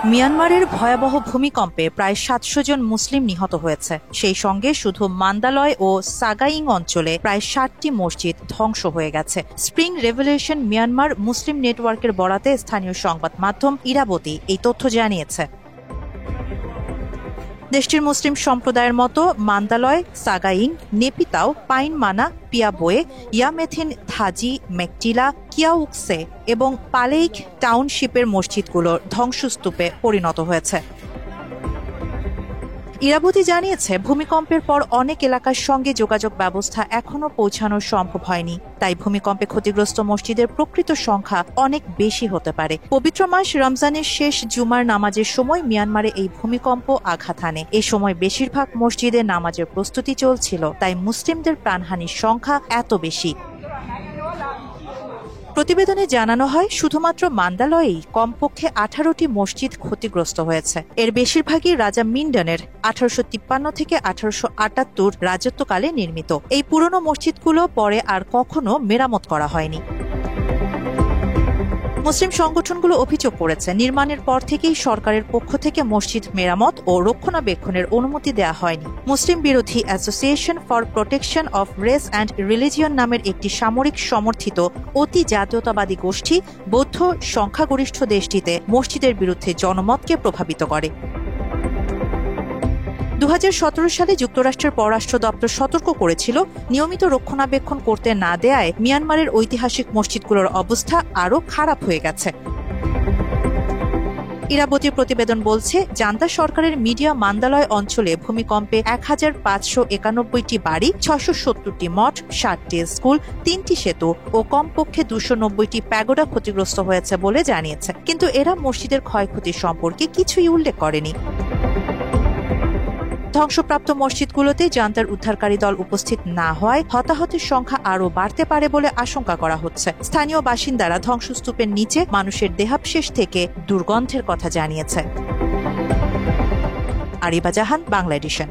মিয়ানমারের ভয়াবহ ভূমিকম্পে প্রায় ৭০০ জন মুসলিম নিহত হয়েছে। সেই সঙ্গে শুধু মান্দালয় ও সাগাইং অঞ্চলে প্রায় ৬০টি মসজিদ ধ্বংস হয়ে গেছে। স্প্রিং রেভলিউশন মিয়ানমার মুসলিম নেটওয়ার্কের বরাতে স্থানীয় সংবাদ মাধ্যম ইরাবতী এই তথ্য জানিয়েছে। দেশটির মুসলিম সম্প্রদায়ের মতো মান্দালয়, সাগাইং, নেপিতাও, পাইনমানা, পিয়াবোয়ে, ইয়ামেথিন, থাজি, মেকটিলা, কিয়াউকসে এবং পালেইক টাউনশিপের মসজিদগুলো ধ্বংসস্তূপে পরিণত হয়েছে। ইরাবতী জানিয়েছে, ভূমিকম্পের পর অনেক এলাকার সঙ্গে যোগাযোগ ব্যবস্থা এখনো পৌঁছানো সম্ভব হয়নি। তাই ভূমিকম্পে ক্ষতিগ্রস্ত মসজিদের প্রকৃত সংখ্যা অনেক বেশি হতে পারে। পবিত্র মাস রমজানের শেষ জুমার নামাজের সময় মিয়ানমারে এই ভূমিকম্প আঘাত হানে। এ সময় বেশিরভাগ মসজিদে নামাজের প্রস্তুতি চলছিল, তাই মুসলিমদের প্রাণহানির সংখ্যা এত বেশি। প্রতিবেদনে জানানো হয়, শুধুমাত্র মান্দালয়েই কমপক্ষে 18টি মসজিদ ক্ষতিগ্রস্ত হয়েছে। এর বেশিরভাগই রাজা মিন্ডনের 1853 থেকে 1878 রাজত্বকালে নির্মিত। এই পুরনো মসজিদগুলো পরে আর কখনো মেরামত করা হয়নি। মুসলিম সংগঠনগুলো অভিযোগ করেছে, নির্মাণের পর থেকেই সরকারের পক্ষ থেকে মসজিদ মেরামত ও রক্ষণাবেক্ষণের অনুমতি দেওয়া হয়নি। মুসলিম বিরোধী association for protection of race and religion নামের একটি সামরিক সমর্থিত অতি জাতীয়তাবাদী গোষ্ঠী বৌদ্ধ সংখ্যাগরিষ্ঠ দেশটিতে মসজিদের বিরুদ্ধে জনমতকে প্রভাবিত করে। 2017 সালে যুক্তরাষ্ট্রের পররাষ্ট্র দপ্তর সতর্ক করেছিল, নিয়মিত রক্ষণাবেক্ষণ করতে না দেয়ায় মিয়ানমারের ঐতিহাসিক মসজিদগুলোর অবস্থা আরও খারাপ হয়ে গেছে। ইরাবতীর প্রতিবেদন বলছে, জান্তা সরকারের মিডিয়া মান্দালয় অঞ্চলে ভূমিকম্পে 1591টি বাড়ি, 670টি মঠ, 60টি স্কুল, 3টি সেতু ও কমপক্ষে 290টি প্যাগোডা ক্ষতিগ্রস্ত হয়েছে বলে জানিয়েছে। কিন্তু এরা মসজিদের ক্ষয়ক্ষতি সম্পর্কে কিছুই উল্লেখ করেনি। ধ্বংসপ্রাপ্ত মসজিদগুলোতে জান্তার উদ্ধারকারী দল উপস্থিত না হওয়ায় হতাহতের সংখ্যা আরও বাড়তে পারে বলে আশঙ্কা করা হচ্ছে। স্থানীয় বাসিন্দারা ধ্বংসস্তূপের নিচে মানুষের দেহাবশেষ থেকে দুর্গন্ধের কথা জানিয়েছে। আরিবা জাহান, বাংলা এডিশন।